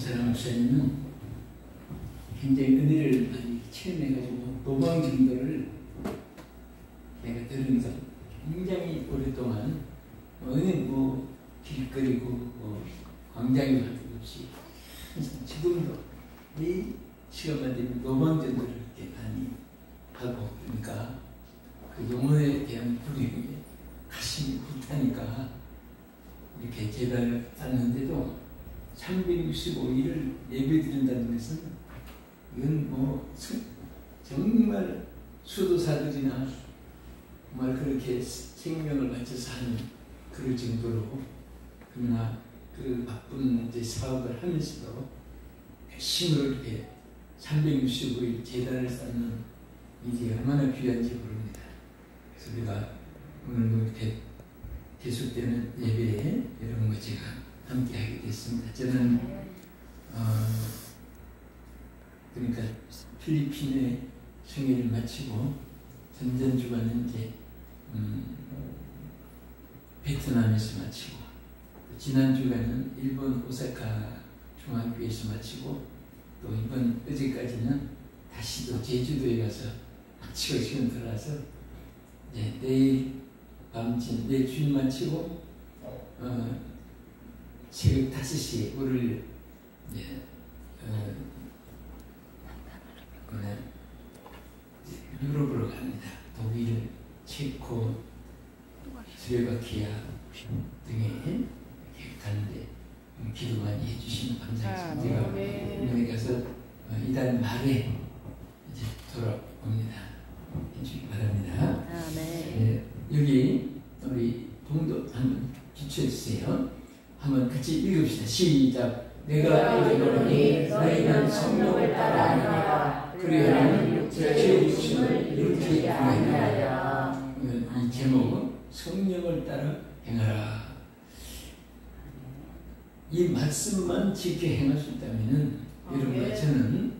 강찬환 목사님은 굉장히 은혜를 많이 체험해가지고 노방증거를 내가 들으면서 굉장히 오랫동안 어느 길거리고 광장에 갈 것 없이 지금도 이 시간만 되면 노방증거를 이렇게 많이 하고 그러니까 그 영혼에 대한 불이 가슴이 불타니까 이렇게 제단을 쌓는데도 365일을 예배드린다는 것은 이건 정말 수도사들이나 정말 그렇게 생명을 바쳐서 하는 그럴 정도로 그러나 그 바쁜 이제 사업을 하면서도 열심으로 이렇게 365일 제단을 쌓는 일이 얼마나 귀한지 모릅니다. 그래서 우리가 오늘 이렇게 계속되는 예배에 여러분과 제가 함께 하게 됐습니다. 저는 그러니까 필리핀의 생애를 마치고 전전주간은 이제 베트남에서 마치고 지난주간은 일본 오사카 중학교에서 마치고 또 이번 어제까지는 다시 또 제주도에 가서 마치고 지금 들어와서 이제 내일 내일 주일 마치고 새벽 5시에 우리를 유럽으로 갑니다. 독일, 체코, 슬로바키아 등에 이렇게 가는데 기도 많이 해주시면 감사하겠습니다. 제가 여기 가서 이달 말에 이제 돌아옵니다. 해주기 바랍니다. 네, 여기 우리 봉도 한번 비춰주세요. 한번 같이 읽읍시다. 시작. 내가 이르노니 너희는 성령을 따라 행하라. 그리하면 육체의 욕심을 이루지 아니하리라. 이 제목은 성령을 따라 행하라. 이 말씀만 지켜 행할 수 있다면 여러분과 저는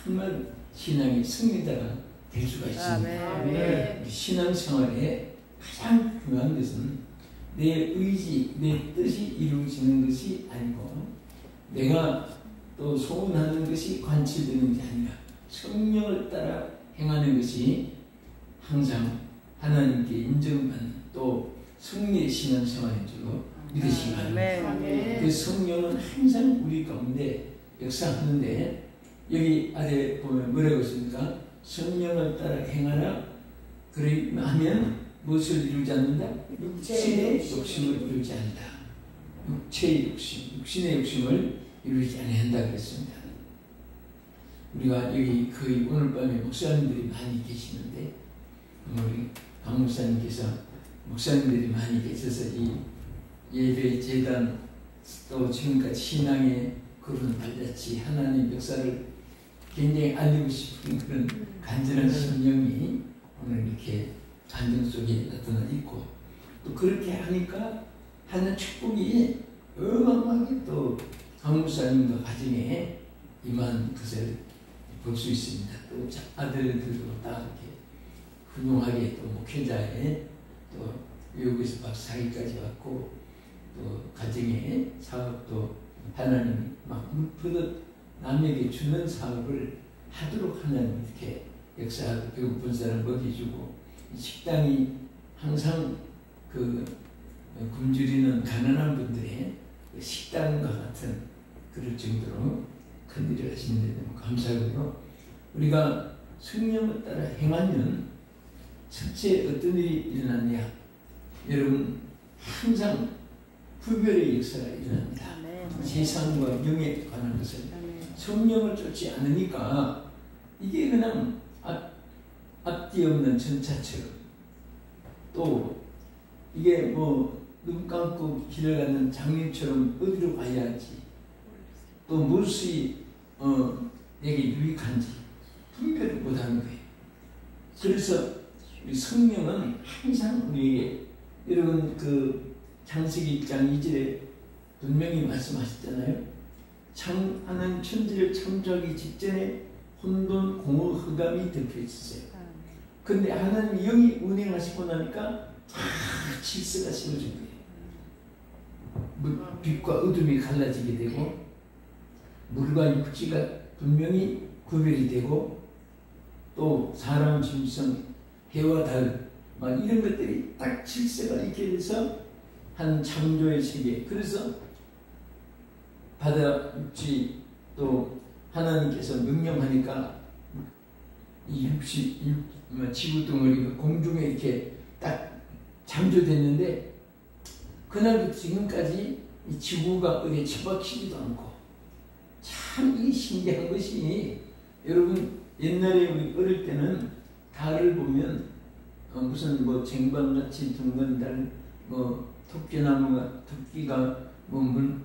정말 신앙의 승리자가 될 수가 있습니다. 신앙생활에 가장 중요한 것은 내 의지, 내 뜻이 이루어지는 것이 아니고 내가 또 소원하는 것이 관철되는 게 아니라 성령을 따라 행하는 것이 항상 하나님께 인정받는 또 승리의 신앙생활인 줄로 믿으시기 바랍니다. 그 성령은 항상 우리 가운데 역사하는데 여기 아래 보면 뭐라고 했습니까? 성령을 따라 행하라. 그러면 무엇을 이루지 않는다? 육체의 욕심을 이루지 않는다. 육체의 욕심, 육신의 욕심을 이루지 않는다 그랬습니다. 우리가 여기 거의 오늘 밤에 목사님들이 많이 계시는데 우리 박 목사님께서 목사님들이 많이 계셔서 이 예배 재단 또 지금까지 신앙의 그런 발자취 하나님 역사를 굉장히 알리고 싶은 그런 간절한 심령이 오늘 이렇게 감정 속에 나타나 있고 또 그렇게 하니까 하는 축복이 어마어마하게 또 강목사님도 가정에 임한 것을 볼 수 있습니다. 또 아들들도 다 이렇게 훌륭하게 또 목회자에 또 외국에서 박사학위까지 왔고 또 가정에 사업도 하나님 막 물푸듯 남에게 주는 사업을 하도록 하나님 이렇게 역사하고 배고픈 사람 먹여주고 식당이 항상 그 굶주리는 가난한 분들의 식당과 같은 그럴 정도로 큰 일을 하시는데 너무 감사하고요. 우리가 성령을 따라 행하면 첫째 어떤 일이 일어났냐? 여러분 항상 구별의 역사가 일어납니다. 세상과 영에 관한 것을 성령을 쫓지 않으니까 이게 그냥 앞뒤 없는 전차처럼 또 이게 눈 감고 길을 가는 장님처럼 어디로 가야 할지 또 무엇이 내게 유익한지 분별을 못하는 거예요. 그래서 우리 성령은 항상 우리에게 여러분 그 창세기 1장 2절에 분명히 말씀하셨잖아요. 하나님 천지를 창조하기 직전에 혼돈, 공허, 흑암이 덮여 있었어요. 그런데 하나님이 영이 운행하시고 나니까 다 질서가 세워진 거예요. 빛과 어둠이 갈라지게 되고 물과 육지가 분명히 구별이 되고 또 사람 짐승, 해와 달, 막 이런 것들이 딱 질서가 있게 돼서 한 창조의 세계. 그래서 바다, 육지 또 하나님께서 명령하니까 이 지구 덩어리가 공중에 이렇게 딱 잠조됐는데 그날부터 지금까지 이 지구가 어디에 처박히지도 않고 참 이 신기한 것이 여러분 옛날에 우리 어릴 때는 달을 보면 무슨 뭐 쟁반같이 둥근 달, 뭐 토끼가 뭐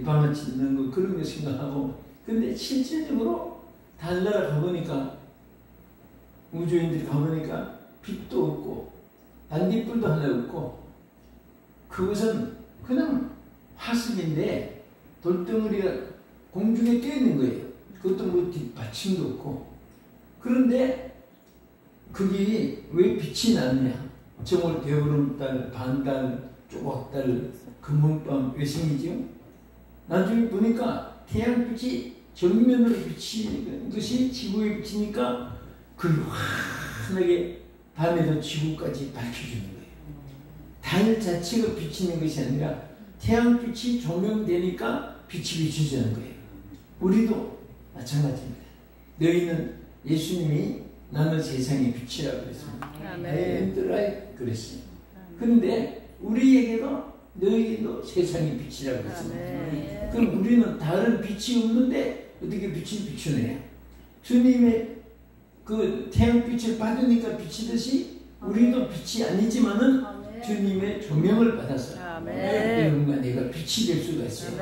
방아치 있는 거 그런 거 생각하고 근데 실질적으로 달나라 가보니까 우주인들이 가보니까 빛도 없고 반딧불도 하나 없고 그것은 그냥 화석인데 돌덩어리가 공중에 떠 있는 거예요. 그것도 뭐 뒷받침도 없고 그런데 그게 왜 빛이 나느냐? 정월, 대보름달, 반달, 조각달, 금은밤 왜 생기죠? 나중에 보니까 태양빛이 정면으로 비치는 것이 지구에 비치니까 그걸 환하게 밤에도 지구까지 밝혀주는 거예요. 달 자체가 비치는 것이 아니라 태양빛이 조명되니까 빛이 비춰지는 거예요. 우리도 마찬가지입니다. 너희는 예수님이 나는 세상의 빛이라고 그랬습니다. 아멘드라이 그랬어요. 그런데 우리에게도 너희도 세상의 빛이라고 그랬습니다. 그럼 우리는 다른 빛이 없는데 어떻게 빛을 비추느냐? 주님의 그 태양빛을 받으니까 비치듯이 우리도 빛이 아니지만은 주님의 조명을 받아서 여러분과 내가 빛이 될 수가 있어요.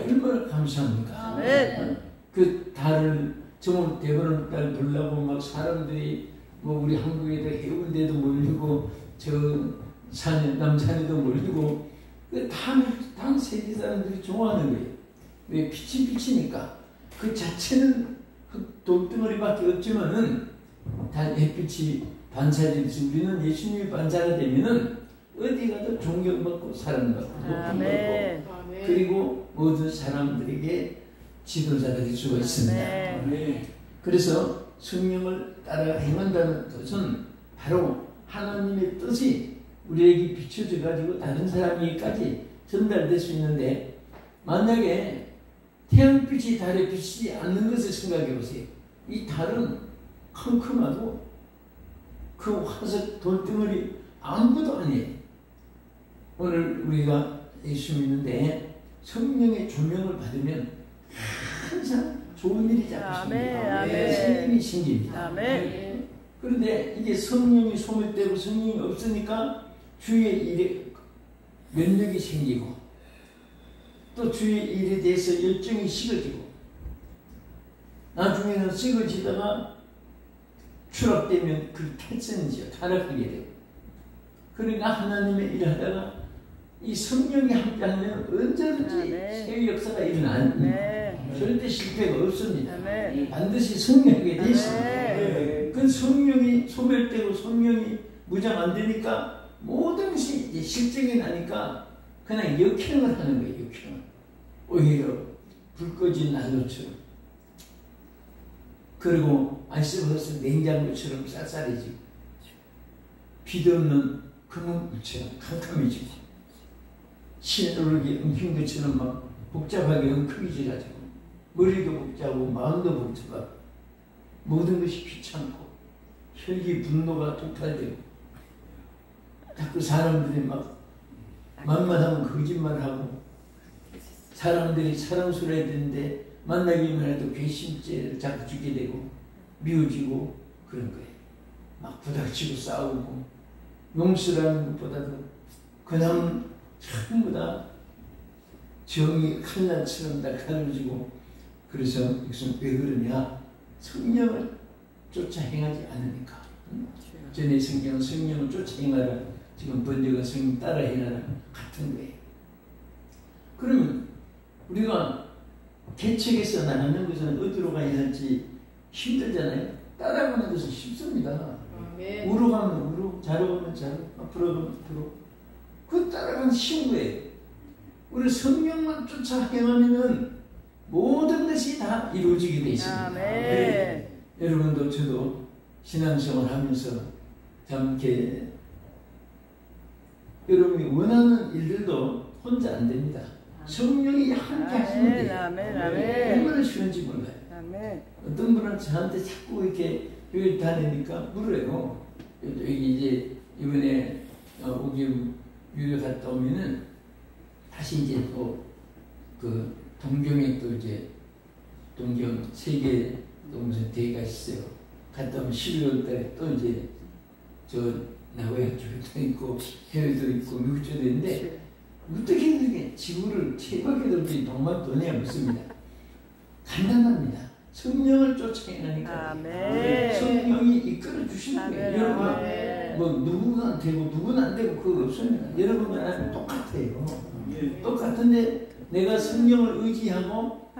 얼마나 감사합니까? 그 달을 정말 대보름 달 보려고 막 사람들이 뭐 우리 한국에도 해운대도 몰리고 저 남산에도 몰리고 단 세계 사람들이 좋아하는 거예요. 왜 빛이 비치니까 그 자체는 돌덩어리밖에 없지만은 달 햇빛이 반사되듯이 우리는 예수님이 반사가 되면은 어디 가도 존경받고 사랑받고 높임받고 그리고 모든 사람들에게 지도자가 될 수가 있습니다. 그래서 성령을 따라 행한다는 것은 바로 하나님의 뜻이 우리에게 비춰져 가지고 다른 사람에게까지 전달될 수 있는데 만약에 태양빛이 달에 비치지 않는 것을 생각해 보세요. 이 달은 컴컴하고 그 화석 돌덩어리 아무것도 아니에요. 오늘 우리가 예수 믿는데 성령의 조명을 받으면 항상 좋은 일이 자꾸 생깁니다. 생김이 생깁니다. 그런데 이게 성령이 소멸되고 성령이 없으니까 주의 일에 면역이 생기고 또 주의 일에 대해서 열정이 식어지고 나중에는 식어지다가 추락되면 그 탈선이죠. 타락하게 되고 그러니까 하나님의 일을 하다가 이 성령이 함께하면 언제든지 새 역사가 일어나는 절대 실패가 없습니다. 반드시 성령하게 되어 있습니다. 그 성령이 소멸되고 성령이 무장 안 되니까 모든 것이 이제 실증이 나니까 그냥 역행을 하는 거예요. 역행을. 오히려 불 꺼진 난로처럼 그리고 아이스버스 냉장고처럼 쌀쌀해지고 비도 없는 금은물처럼 캄캄해지고 신호르기 엉킨 것처럼 막 복잡하게 엉큼해져가지고 머리도 복잡하고 마음도 복잡하고 모든 것이 귀찮고 혈기 분노가 독탈되고 자꾸 사람들이 막 만만하면 거짓말하고 사람들이 사랑스러워야 되는데 만나기만 해도 괘씸죄를 자꾸 주게 되고 미워지고 그런 거예요. 막 부닥치고 싸우고 용서라는 것보다도 그냥 전부 다 정이 칼날처럼 날카로워지고 그래서 이것은 왜 그러냐? 성령을 쫓아 행하지 않으니까. 전에 성경은 성령을 쫓아 행하라. 지금 번역은 성령 따라 행하라. 같은 거예요. 그러면 우리가 개척해서 나가는 것은 어디로 가야 할지 힘들잖아요. 따라가는 것은 쉽습니다. 우로 가면 우로, 좌로 가면 좌로, 앞으로 가면 앞으로. 그 따라가는 쉬운 거예요. 우리 성령만 쫓아 행하면은 모든 것이 반드시 다 이루어지게 되어 있습니다. 네. 여러분도 저도 신앙생활 하면서 참 이렇게 여러분이 원하는 일들도 혼자 안 됩니다. 성령이 함께 하시면 돼요. 얼마나 쉬운지 몰라요. 어떤 분은 저한테 자꾸 이렇게 교회 다니니까 물어요. 여기 이제 이번에 오기 유교 갔다 오면은 다시 이제 또 그 동경에 또 이제 동경 세계 또 무슨 대회가 있어요. 갔다 오면 11월 달에 또 이제 저 나고야 교회도 있고 해외도 있고 미국도 있는데 어떻게 그렇게 지구를 세바퀴 돌기 동만 돈이 없습니다. 간단합니다. 성령을 쫓아내니까 성령이 이끌어 주시는 거예요. 여러분 뭐 누구가 되고 누구는 안 되고 그거 없습니다. 여러분과 나는 똑같아요. 똑같은데 내가 성령을 의지하고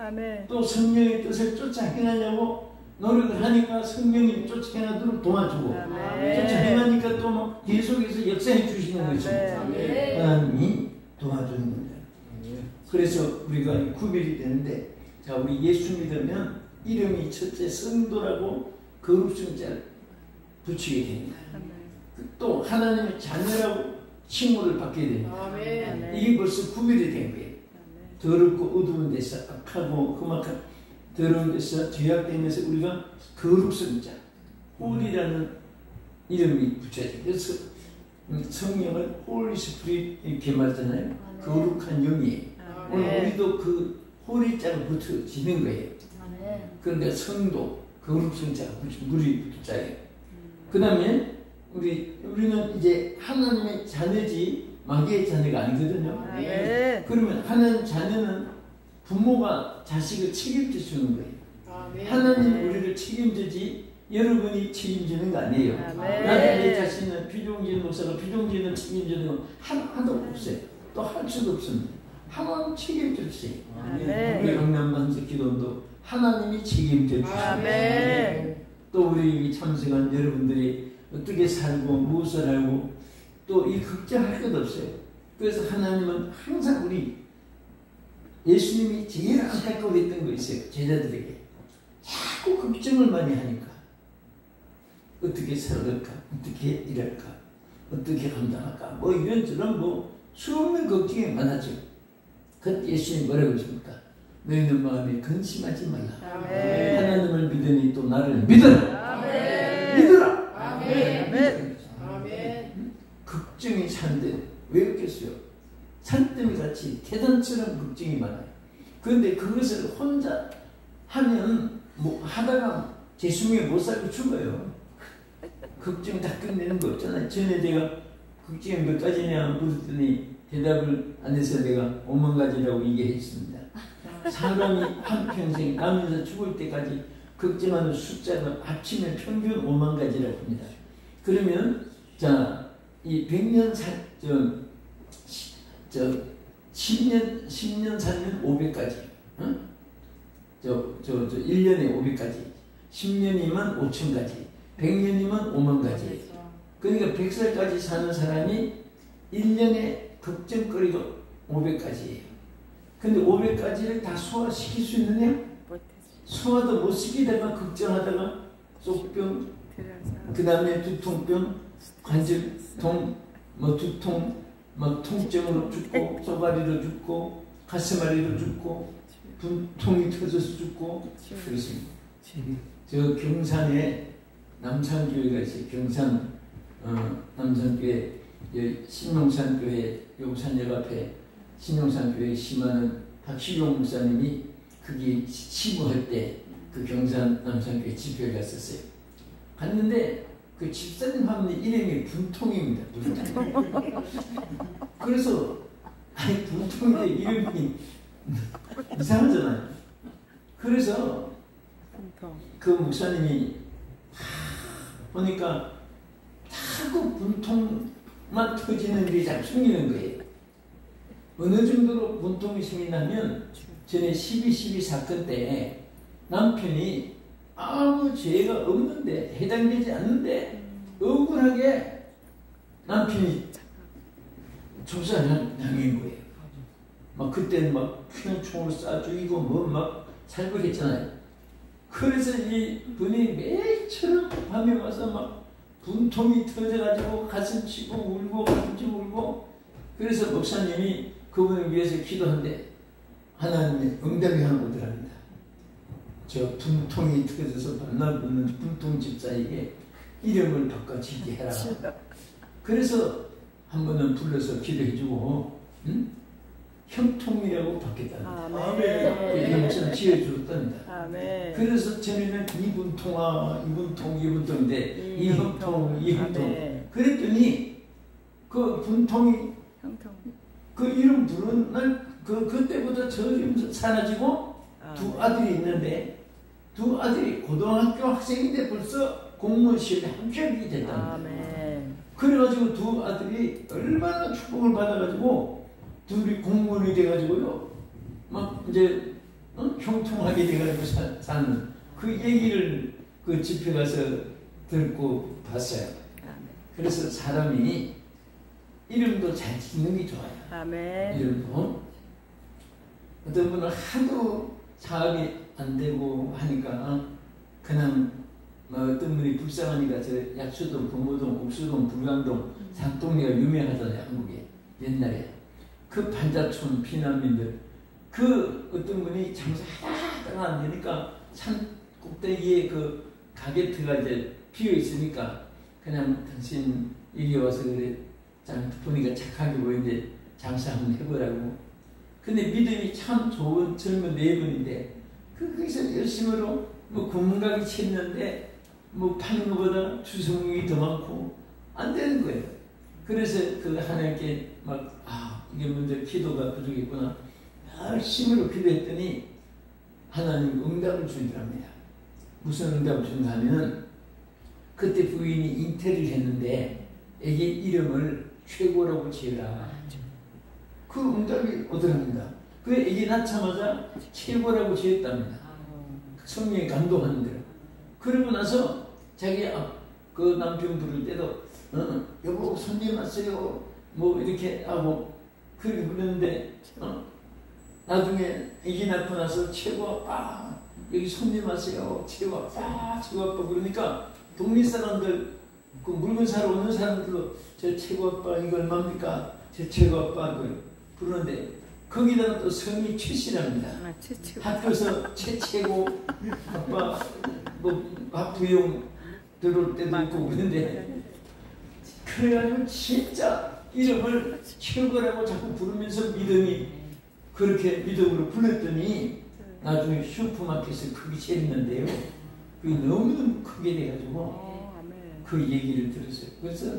또 성령의 뜻을 쫓아 행하려고 노력을 하니까 성령이 쫓아 행하도록 도와주고 쫓아 행하니까 또 막 계속해서 역사해 주시는 거죠. 하나님이 도와주는 겁니다. 그래서 우리가 구별이 되는데 자 우리 예수 믿으면 이름이 첫째 성도라고 거룩성자를 붙이게 됩니다. 또 하나님의 자녀라고 칭호를 받게 됩니다. 이게 벌써 구별이 된 거예요. 더럽고 어두운 데서 악하고 험악한 더러운 데서 죄악되면서 우리가 거룩성자 홀이라는 이름이 붙여져요. 그래서 성령을 홀리 스피릿 이렇게 말하잖아요. 거룩한 영이에요. 오늘 우리도 그 홀이 자가 붙어지는 거예요. 그런데 성도 거룩성자가 물이 붙자예요. 그 다음에 우리는 이제 하나님의 자녀지 마귀의 자녀가 아니거든요. 그러면 하나님 자녀는 부모가 자식을 책임져 주는 거예요. 하나님 우리를 책임지지 여러분이 책임지는 거 아니에요. 나도 내 자신은 비종진 목사가 비종진을 책임지는 건 하나도 없어요. 또 할 수도 없습니다. 하나님 책임져 주세요. 우리 강남반석 기도원도 하나님이 책임져 주세요. 또 우리 참석한 여러분들이 어떻게 살고 무엇을 하고 또 이 걱정할 것 없어요. 그래서 하나님은 항상 우리 예수님이 제일 안타까워했던 거 있어요. 제자들에게 자꾸 걱정을 많이 하니까 어떻게 살아갈까, 어떻게 일할까, 어떻게 감당할까, 뭐 이런저런 뭐 수없는 걱정이 많았죠. 그때 예수님이 뭐라고 하십니까? 너희는 마음에 근심하지 말라. 하나님을 믿으니 또 나를 믿어라. 믿어라. 걱정이 산데 왜 그렇겠어요? 산더미 같이 계단처럼 걱정이 많아요. 그런데 그것을 혼자 하면 뭐 하다가 제 수명에 못 살고 죽어요. 걱정 다 끝내는 거 없잖아요. 전에 제가 걱정이 몇 가지냐 물었더니 대답을 안 해서 내가 5만 가지라고 얘기했습니다. 사람이 한평생 나면서 죽을 때까지 걱정하는 숫자가 합치면 평균 5만 가지라고 합니다. 그러면 자, 이 100년 10년 살면 500가지. 응? 1년에 500가지. 10년이면 5,000가지. 100년이면 5만 가지. 그러니까 100살까지 사는 사람이 1년에 걱정거리가 500가지예요. 근데 500가지를 다 소화시킬 수 있느냐? 소화도 못 시키다가 걱정하다가 속병, 그 다음에 두통병, 관절통, 뭐 두통, 막 통증으로 죽고, 쏘가리로 죽고, 가슴앓이로 죽고, 분통이 터져서 죽고, 그렇습니다. 저 경산에 남산교회가 있어요. 경산, 남산교회, 신용산교회, 용산역 앞에 신용산교회 심하는 박시용 목사님이 거기 시무할 때 그 경산 남산교회 집회를 갔었어요. 갔는데 그 집사님 하면 이름이 분통입니다. 분통. 그래서 아니 분통인데 이름이 이상하잖아요. 그래서 그 목사님이 보니까 자꾸 분통만 터지는 일이 자꾸 생기는 거예요. 어느 정도로 분통이 생긴다면 전에 12.12 사건 때 남편이 아무 죄가 없는데 해당되지 않는데 억울하게 남편이 조사를 당한 거예요. 막 그때는 막 그냥 총을 쏴 죽이고 뭐 막 살고 했잖아요. 그래서 이 분이 매일처럼 밤에 와서 막 분통이 터져가지고 가슴 치고 울고 가슴 치고 울고, 그래서 목사님이 그분을 위해서 기도한데 하나님의 응답이 하나 오더랍니다. 저 분통이 터져서 만나 붙는 분통 집사에게 이름을 바꿔 짓게 해라. 그래서 한 번은 불러서 기도해주고, 응? 형통이라고 바뀌었답니다. 그 이름처럼 지어주었답니다. 그래서 전에는 이분통인데 이형통. 그랬더니 그 분통이 그 이름 부르는 날 그때부터 점점 사라지고, 두 아들이 있는데 두 아들이 고등학교 학생인데 벌써 공무원 시험에 합격이 됐답니다. 그래가지고 두 아들이 얼마나 축복을 받아가지고 둘이 공무원이 돼가지고요, 막 이제 형통하게 돼가지고 사는 그 얘기를 그 집회 가서 듣고 봤어요. 그래서 사람이 이름도 잘 짓는 게 좋아요. 이름도. 어떤 분은 하도 사업이 안 되고 하니까 그냥 뭐 어떤 분이 불쌍하니까 저 약수동, 금호동, 옥수동, 불광동, 산동네가 유명하잖아요. 한국에 옛날에 그 반자촌 피난민들, 그 어떤 분이 장사하다가 안 되니까 산 꼭대기에 그 가게트가 이제 비어 있으니까 그냥 당신 여기 와서 그래 보니까 착하게 보이는데 장사 한번 해보라고. 근데 믿음이 참 좋은 젊은 네 분인데 거기서 열심으로 뭐 구멍가게 쳤는데 뭐 파는 것보다 주성이 더 많고 안 되는 거예요. 그래서 그 하나님께 막 이게 먼저 기도가 부족했구나 열심으로 기도했더니 하나님 응답을 주더랍니다. 무슨 응답을 준다 하면은 그때 부인이 잉태를 했는데 애기 이름을 최고라고 지으라. 그 응답이 오더랍니다. 그 애기 낳자마자 최고라고 지었답니다. 성령이 감동하는 대로. 그러고 나서 자기 그 남편 부를 때도 여보 손님 왔어요 뭐 이렇게 하고 그렇게 부르는데 나중에 애기 낳고 나서 최고 아빠 여기 손님 왔어요 최고 아빠 그러니까 동네 사람들 그 물건 사러 오는 사람들도 저 최고 아빠 이거 얼마입니까? 저 최고 아빠 부르는데 거기다가 또 성이 최씨랍니다. 학교에서 최고 아빠 뭐 밥부용 들어올 때도 있고 그런데 그래가지고 진짜 이름을 최고라고 자꾸 부르면서 믿음이 그렇게 믿음으로 불렀더니 나중에 슈퍼마켓을 크게 차렸는데요. 그게 너무너무 크게 돼가지고 그 얘기를 들었어요. 그래서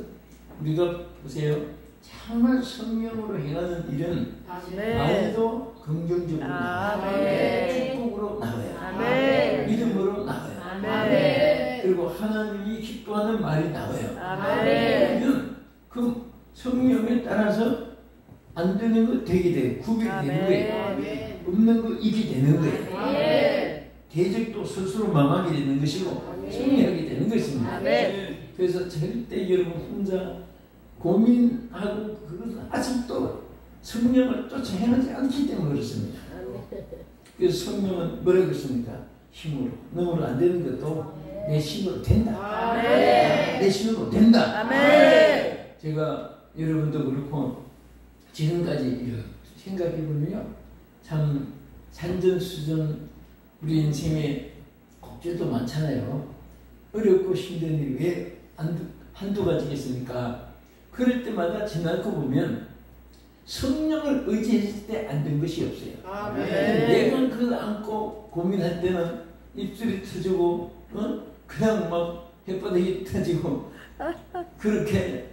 우리가 보세요. 정말 성령으로 행하는 일은 말도 긍정적으로 나와요. 축복으로 나와요. 믿음으로 나와요. 그리고 하나님이 기뻐하는 말이 나와요. 그러면 그 성령에 따라서 안 되는 거 되게 돼요. 구별되는 거예요. 없는 거 입이 되는 거예요. 대적도 스스로 망하게 되는 것이고 승리하게 되는 것입니다. 그래서 절대 여러분 혼자 고민하고 그것은 아직도 성령을 쫓아 행하지 않기 때문에 그렇습니다. 그래서 성령은 뭐라고 했습니까? 힘으로. 너무로 안 되는 것도 내 힘으로 된다. 내 힘으로 된다. 제가 여러분도 그렇고 지금까지 생각해보면요. 참 산전수전 우리 인생에 곡절도 많잖아요. 어렵고 힘든 일이 왜 한두 가지겠습니까? 그럴 때마다 지나고 보면 성령을 의지했을 때 안 된 것이 없어요. 내가 그걸 안고 고민할 때는 입술이 터지고 그냥 막 혓바닥이 터지고 그렇게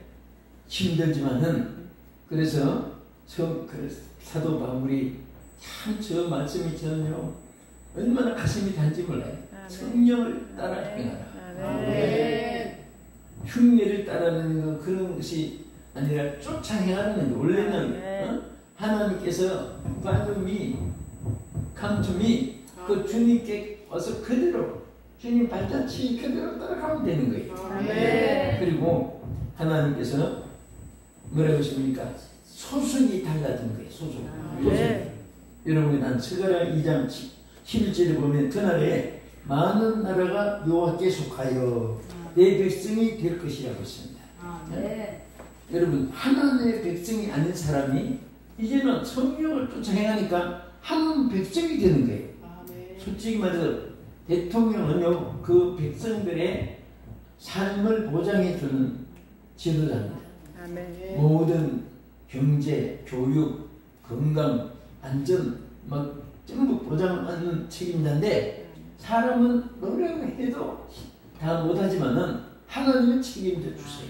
힘들지만은 그래서 사도 바울이 참 저 말씀이 저는요 얼마나 가슴이 단지 몰라요. 성령을 따라 행하라. 흉내를 따르는 그런 것이 아니라 쫓아 행하는 거. 원래는 하나님께서 발음이 감춤이 그 주님께 와서 그대로 주님 발자취 그대로 따라가면 되는 거예요. 그리고 하나님께서 뭐라고 하십니까? 소속이 달라진 거예요. 소속. 여러분이 난 스가랴 2장 11절에 보면 그날에 많은 나라가 여호와께 속하여 내 백성이 될 것이라고 했습니다. 여러분 하나님의 백성이 아닌 사람이 이제는 성령을 쫓아 행하니까 한 백성이 되는 거예요. 솔직히 말해서 대통령은요 그 백성들의 삶을 보장해주는 지도자입니다. 모든 경제, 교육, 건강, 안전 막 전부 보장하는 책임자인데 사람은 노력해도 다 못하지만은 하나님은 책임져 주세요.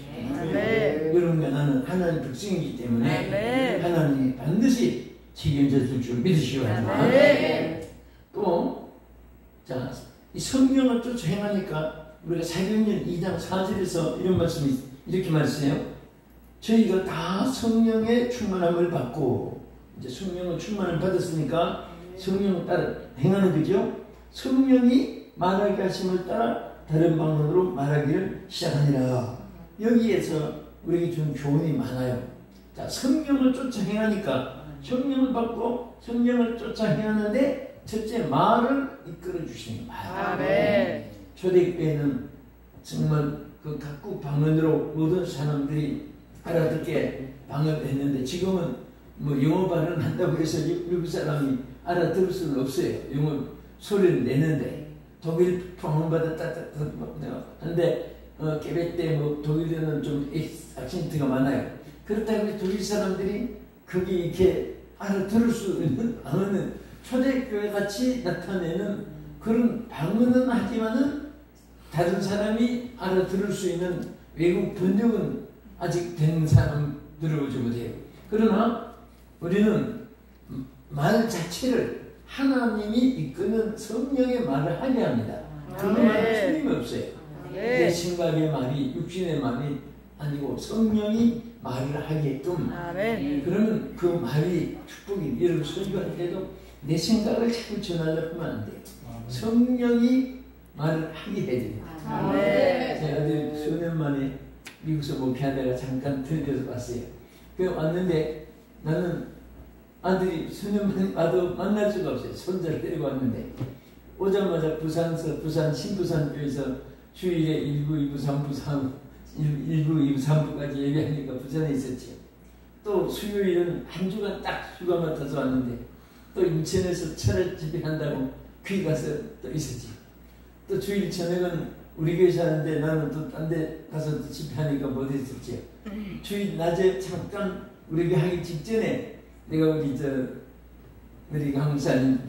여러분과 나는 하나님 백성이기 때문에 하나님이 반드시 책임져 줄 줄 믿으시기 바랍니다. 또 자, 이 성령을 쫓아 행하니까 우리가 사도행전 2장 4절에서 이런 말씀이 이렇게 말씀해요. 저희가 다 성령의 충만함을 받고 이제 성령의 충만을 받았으니까 성령을 따라 행하는 거죠. 성령이 말하게 하심을 따라 다른 방언으로 말하기를 시작하니라. 여기에서 우리에게 준 교훈이 많아요. 자, 성령을 쫓아 행하니까 성령을 받고 성령을 쫓아 행하는데 첫째 말을 이끌어 주시는 말. 초대교회는 정말 그 각국 방언으로 모든 사람들이 알아듣게 방언을 했는데 지금은 뭐 영어 발음 한다고 해서 미국 사람이 알아들을 수는 없어요. 영어 소리를 내는데 독일 방언 받았다 하는데 깨베 때 뭐 독일에는 좀 악센트가 많아요. 그렇다고 해서 독일 사람들이 거기 이렇게 알아들을 수 있는 방언은 초대교회 같이 나타내는 그런 방언은 하지만은 다른 사람이 알아들을 수 있는 외국 번역은 아직 된 사람 들어오지 못해요. 그러나 우리는 말 자체를 하나님이 이끄는 성령의 말을 하게 합니다. 그 말은 틀림없어요. 내 생각의 말이 육신의 말이 아니고 성령이 말을 하게끔 그러면 그 말이 축복이 여러분 설교할 때도 내 생각을 자꾸 전하려고 하면 안 돼요. 성령이 말을 하게 해야 됩니다. 제가 아들 수년 만에 미국에서 목회하다가 잠깐 들려서 왔어요. 그 왔는데 나는 아들이 수년 만에 와도 만날 수가 없어요. 손자를 데리고 왔는데 오자마자 부산 신부산교에서 주일에 1부, 2부, 3부, 1부, 2부, 3부까지 예배하니까 부산에 있었죠. 또 수요일은 한 주간 딱 휴가 맡아서 왔는데 또 인천에서 철회 집회한다고 귀 가서 또 있었지. 또 주일 저녁은 우리 교회 사는데 나는 또 딴 데 가서 또 집회하니까 못 했었지. 주일 낮에 잠깐 우리 교회 하기 직전에 내가 우리 강사님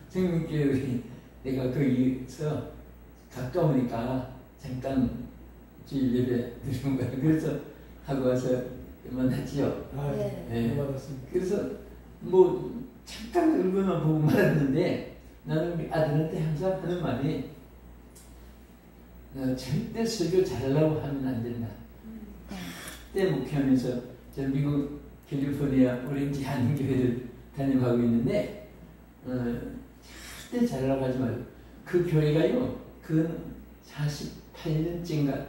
생명교회 내가 거기서 가까우니까 잠깐 주일 예배 드리는 거야. 그래서 하고 와서 만났지요. 네. 그래서 뭐 잠깐 얼굴만 보고 말았는데 나는 아들한테 항상 하는 말이 절대 설교 잘하려고 하면 안 된다. 그때 목회하면서 저 미국 캘리포니아 오렌지 한인교회를 담임하고 있는데 절대 잘하려고 하지 말고 그 교회가요 근 48년째인가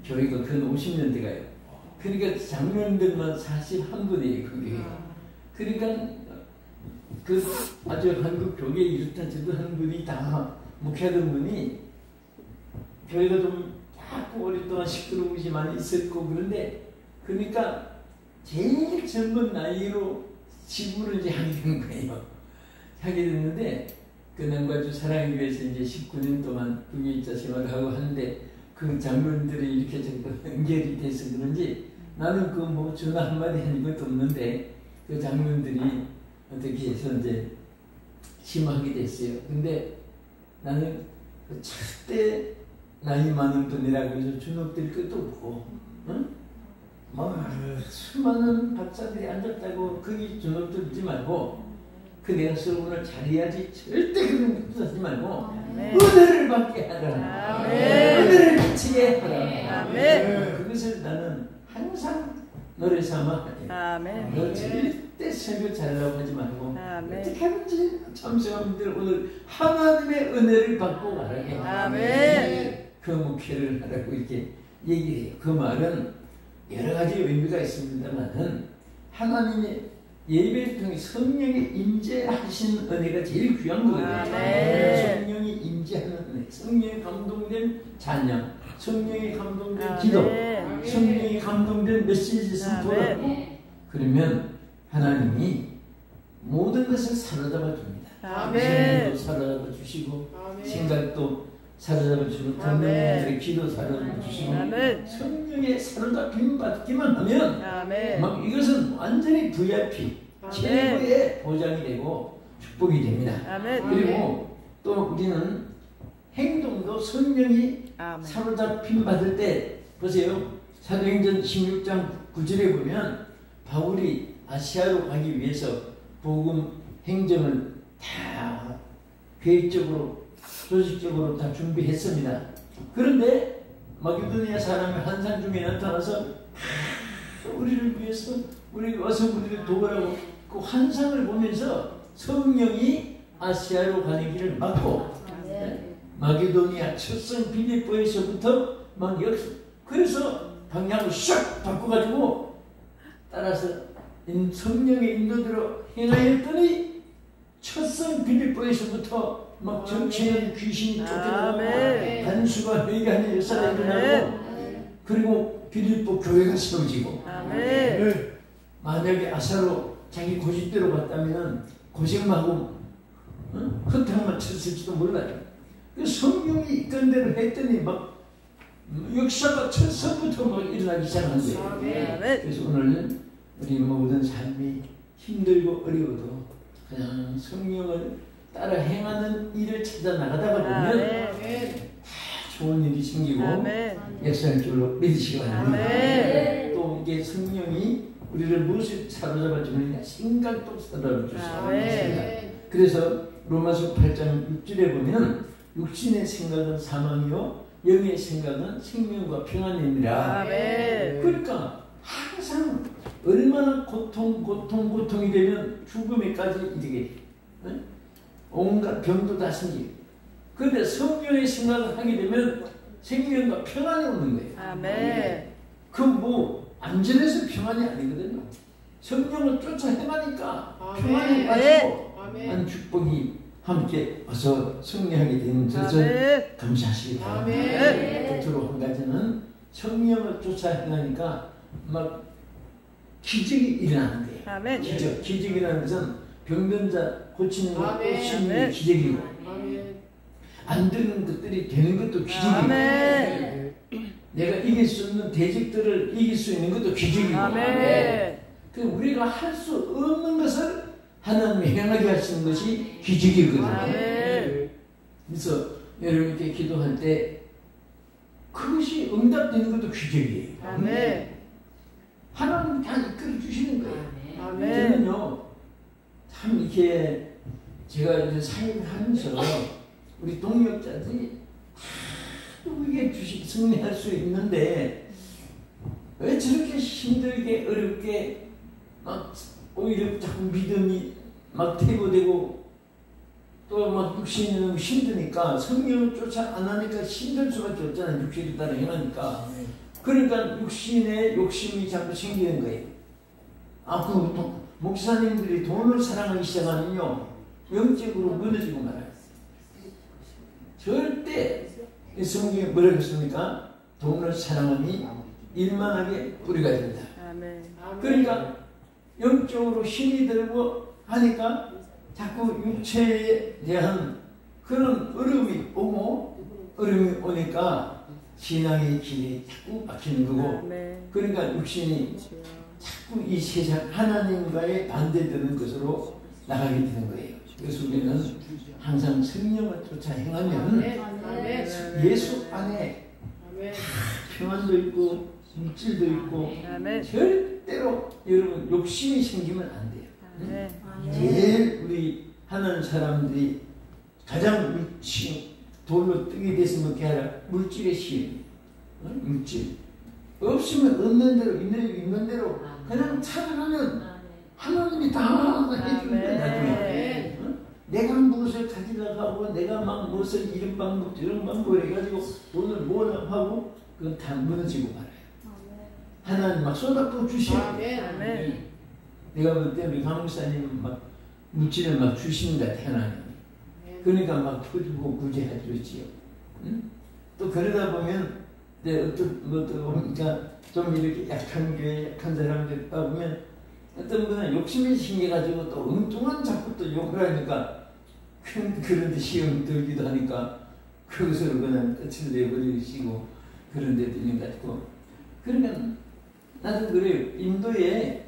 교회가 근 50년 돼가요. 그러니까 장로님들만 41분이에요 그 교회가. 그러니까 그 아주 한국 교계에 이렇다 저렇다 하는 분이 다 목회하던 분이 교회가 좀 자꾸 오랫동안 시끄러우지 많이 있었고 그런데 그러니까 제일 젊은 나이로 지부를 이제 하게 된 거예요. 하게 됐는데 그 남과주 사랑의 교회에서 이제 19년 동안 부교육자 생활을 하고 하는데 그 장로님들이 이렇게 연결이 돼서 그런지 나는 그 뭐 전화 한마디 한 것도 없는데 그 장로님들이 어떻게 해서 이제 심하게 됐어요. 근데 나는 절대 나이 많은 분이라고 해서 주눅들 것도 없고, 응? 막 수많은 박사들이 앉았다고 거기 주눅 들지 말고, 그 내가 설문을 잘해야지 절대 그런 것도 하지 말고, 은혜를 받게 하라. 은혜를 미치게 하라. 그것을 나는 항상 노래 삼아 너 절대 설교 잘하려고 하지 말고 어떻게 하든지 참석하는들 오늘 하나님의 은혜를 받고 말하게 그 목회를 하라고 이렇게 얘기를 해요. 그 말은 여러 가지 의미가 있습니다만은 하나님의 예배를 통해 성령의 임재하신 은혜가 제일 귀한 거예요. 성령이 임재하는 은혜, 성령이 감동된 찬양, 성령이 감동된 기도, 성령이 감동된 메시지 선포하고, 그러면 하나님이 모든 것을 사로잡아 줍니다. 생각도 사로잡아 주시고, 생각도 사로잡아 주고, 듣는 기도 사로잡아 주시고, 성령의 사로잡힘 받기만 하면 막 이것은 완전히 VIP, 최고의 보장이 되고 축복이 됩니다. 그리고 또 우리는 행동도 성령이 사로잡힘 받을 때, 보세요. 사도행전 16장 9절에 보면 바울이 아시아로 가기 위해서 복음 행정을 다 계획적으로 조직적으로 다 준비했습니다. 그런데 마게도니아 사람이 환상 중에 나타나서 우리를 위해서 우리가 와서 우리를 도우라고 그 환상을 보면서 성령이 아시아로 가는 길을 막고 마게도니아 첫성 빌립보에서부터 막 그래서 방향을 샥 바꿔가지고 따라서 성령의 인도대로 행하였더니 첫성 빌립보에서부터 막 정치인 귀신이 쫓겨나고 단수가 회개하는 역사가 일어나고, 그리고 빌립보 교회가 세워지고, 만약에 아사로 자기 고집대로 갔다면 고생하고 헛탕만 쳤을지도 몰라요. 성령이 이끈 대로 했더니 막 역사가 첫성부터 막 일어나기 시작한 거예요. 그래서 오늘 우리 모든 삶이 힘들고 어려워도 그냥 성령을 따라 행하는 일을 찾아 나가다가 보면 다 좋은 일이 생기고 역사할 줄로 믿으시기 바랍니다. 또 이게 성령이 우리를 무엇을 사로잡아 주느냐, 생각도 사로잡아 주십니다. 그래서 로마서 8장 6절에 보면 육신의 생각은 사망이요 영의 생각은 생명과 평안이니라. 그러니까 항상 얼마나 고통이 되면 죽음에까지 이르게 온갖 병도 다 생기고, 그런데 성령의 생각을 하게 되면 생명과 평안이 오는 거예요. 그 뭐 안전해서 평안이 아니거든요. 성령을 쫓아 행하니까 평안이 가지고 한 축복이 함께 와서 승리하게 되는 것을 감사하시기 바랍니다. 끝으로 한 가지는 성령을 쫓아 행하니까 막 기적이 일어나는 거예요. 기적이라는 것은 병변자 고치는 것도 신의 기적이고, 안 되는 것들이 되는 것도 기적이고, 내가 이길 수 있는 대적들을 이길 수 있는 것도 기적이고, 그 우리가 할 수 없는 것을 하나님이 행하게 하시는 것이 기적이거든요. 그래서 여러분께 기도할 때 그것이 응답되는 것도 기적이에요. 하나님이 다 이끌어 주시는 거예요. 저는요, 참 이렇게 제가 이제 사역을 하면서 우리 동역자들이 우리에게 승리할 수 있는데 왜 저렇게 힘들게 어렵게 막 오히려 자꾸 믿음이 막 퇴보되고 또 막 육신이 너무 힘드니까 성령을 쫓아 안 하니까 힘들 수밖에 없잖아요. 육신에 따라 행하니까. 그러니까 육신의 욕심이 자꾸 생기는 거예요. 그 목사님들이 돈을 사랑하기 시작하면요, 영적으로 무너지고 말아요. 절대 성경에 뭐라고 했습니까? 돈을 사랑하니 일만하게 뿌리가 된다. 그러니까 영적으로 힘이 들고 하니까 자꾸 육체에 대한 그런 어려움이 오니까 신앙의 길이 자꾸 막히는 거고, 그러니까 육신이 자꾸 이 세상 하나님과의 반대되는 것으로 나가게 되는 거예요. 그래서 우리는 항상 성령을 쫓아 행하면 예수 안에 다 평안도 있고 물질도 있고 절대로 여러분 욕심이 생기면 안 돼요. 제일 우리 하는 사람들이 가장 돌로 뜨게 됐으면 그게 아니라 물질의 시인, 물질 없으면 없는 대로 있는 대로 그냥 찬양하면 하나님이 다 해주는 거야. 나중에 내가 무엇을 가지려고 하고 내가 막 무엇을 이런 방법 저런 방법 해가지고 돈을 모으려고 하고 그건 다 무너지고 말아요. 하나님 막 쏟아부어 주시면 내가 볼 때 우리 강목사님 막 물질을 막 주십니다. 태어나니. 그러니까 막 터주고 구제해주지요. 응? 또 그러다 보면 그러니까 좀 이렇게 약한 교회 약한 사람들 보면 어떤 분은 욕심이 생겨가지고 또 엉뚱한 자꾸 또 욕을 하니까 그런 데 시험 들기도 하니까 그것으로 그냥 끝을 내버리시고 그런 데도 있는 것 같고. 그러니까 나도 그래요. 인도에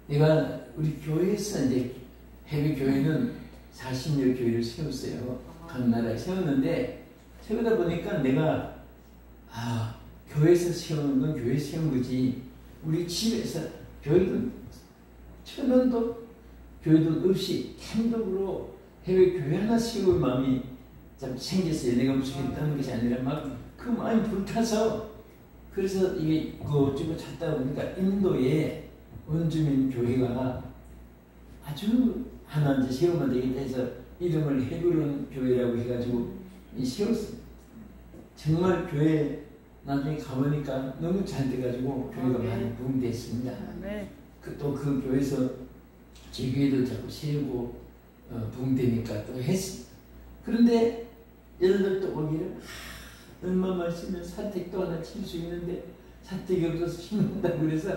내가 우리 교회에서 이제 해외 교회는 40여 교회를 세웠어요. 각 나라에 세웠는데 세우다 보니까 내가 교회에서 세우는 건 교회에서 세운 거지 우리 집에서 교회돈 1,000원도 교회돈 없이単独으로 해외 교회 하나 세울 마음이 좀 생겼어요. 내가 무슨 했다는 것이 아니라 막 그 마음이 불타서 그래서 이게 그쪽으로 찾다 보니까 인도에 원주민 교회가 아주 하나 이제 세우면 되겠다 해서 이름을 헤브론 교회라고 해가지고 세웠습니다. 정말 교회 나중에 가보니까 너무 잘 돼가지고 교회가 많이 부흥됐습니다. 또 그 교회에서 제 교회도 자꾸 세우고 부흥되니까 또 했습니다. 그런데 예를 들어 또 오기를 얼마 말씀면 사택도 하나 칠 수 있는데 사택이 없어서 힘든다고 그래서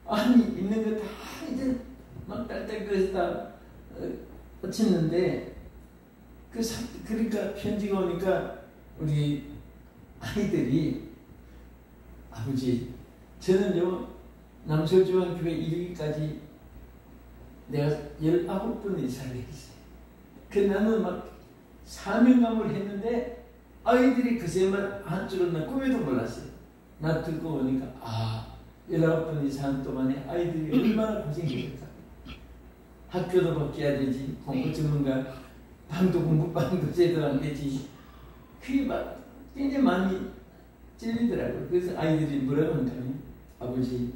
아니 있는 거 다 이제 막 딸딸거려서 다 쳤는데 그러니까 편지가 오니까 우리 아이들이 아버지 저는요 남서주한교회 이르기까지 내가 19번 이사를 했어요. 그 나는 막 사명감을 했는데 아이들이 그새만 한 줄은 나 꿈에도 몰랐어요. 나 듣고 보니까 19번 이사한 동안에 아이들이 얼마나 고생했을까. 학교도 바뀌어야 되지, 공부 전문가, 방도 제대로 안 되지. 그게 막 굉장히 많이 찔리더라고요. 그래서 아이들이 뭐라고 하냐면 아버지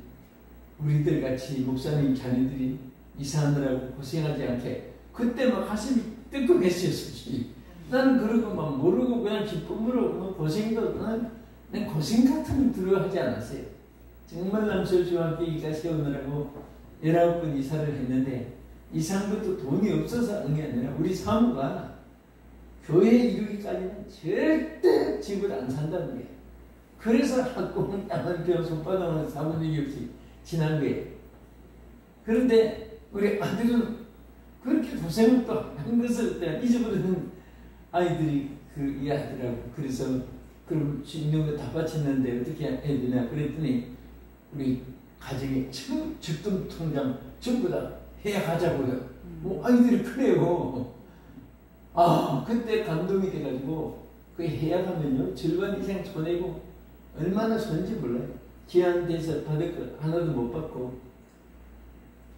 우리들 같이 목사님 자녀들이 이사하느라고 고생하지 않게 그때 막 가슴이 뜨끔했어요. 솔직히 나는 그러고 막 모르고 그냥 기쁨으로 뭐 고생도 그냥 고생 같은 거 두려워하지 않았어요. 정말 남서주한교회가 세우느라고 19번 이사를 했는데 이사한 것도 돈이 없어서 한 게 아니라 우리 사모가 교회에 이르기까지는 절대 집을 안 산다는 거예요. 그래서 학교는 땅을 배워 손바닥으로 사본 적이 없이 지난 거예요. 그런데 우리 아들은 그렇게 고생을 또 한 것을 잊어버리는 아이들이 이해하더라고. 그래서 그럼 있는 거 다 바쳤는데 어떻게 해야 되냐 그랬더니 우리 가정에 적금 통장 전부 다 해야 가자고요. 아이들이 그래요. 그때 감동이 돼가지고 그 해야 하면요 절반 이상 보내고 얼마나 손인지 몰라요. 기한돼서 받을 거 하나도 못 받고.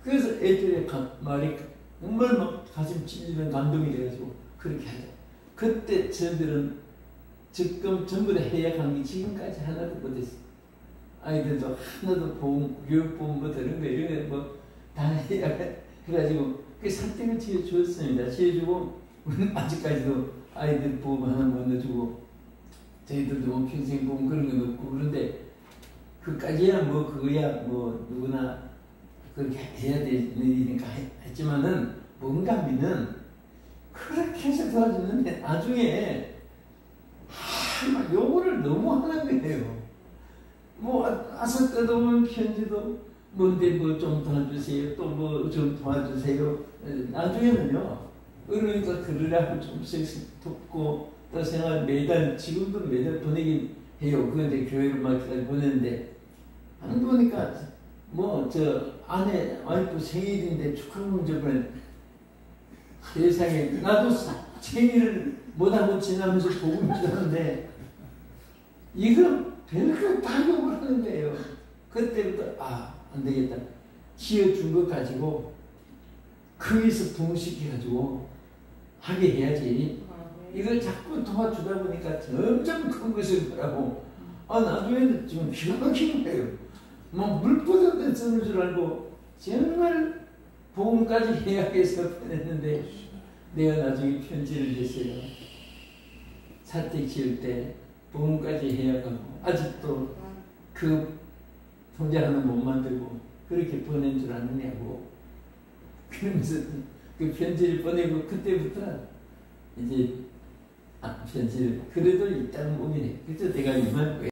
그래서 애들의 말이 정말 막 가슴 찔리는 감동이 돼가지고 그렇게 하자. 그때 저들은 적금 전부 다 해약한 게 지금까지 하나도 못했어요. 아이들도 하나도 보험, 교육보험 뭐 다른 거 이런 거 뭐 다 해가지고 그 사택을 지어주었습니다. 지어주고 우리는 아직까지도 아이들 보험 하나 못 넣어주고 저희들도 뭐 평생 보험 그런 거 넣고 그런데 그까지야 뭐 그거야 뭐 누구나 그렇게 해야 되는 일이니까 했지만은 뭔가 하면은 그렇게 해서 도와주는데 나중에 막 요구를 너무 하는 거예요. 뭐 아서 뜯어보면 편지도 뭔데 뭐 좀 도와주세요. 또 뭐 좀 도와주세요. 나중에는요. 그러니까 그러라고 좀씩 돕고 또 생활 매달 지금도 매달 보내긴 해요. 그런데 교회를 막 보내는데 안 보니까 뭐 저 아내 와이프 생일인데 축하문 저번에 세상에 나도 생일을 못하고 지나면서 복음 주는데 이거 별거 다 욕을 하는 거예요. 그때부터 안 되겠다. 지어준 것 가지고 거기서 부흥시켜가지고 하게 해야지. 이걸 자꾸 도와주다 보니까 점점 큰 것을 보라고. 나중에는 지금 기가 막히는 거예요. 뭐 물보다 쓰는 줄 알고 정말 보험까지 해약해서 보냈는데 내가 나중에 편지를 냈어요. 사택 지을 때 보험까지 해약하고 아직도 그 통장 하나 못 만들고 그렇게 보낸 줄 아느냐고. 그러면서 그 편지를 보내고 그때부터 이제 편지를 그래도 일단 오긴 해. 그래서 내가 이만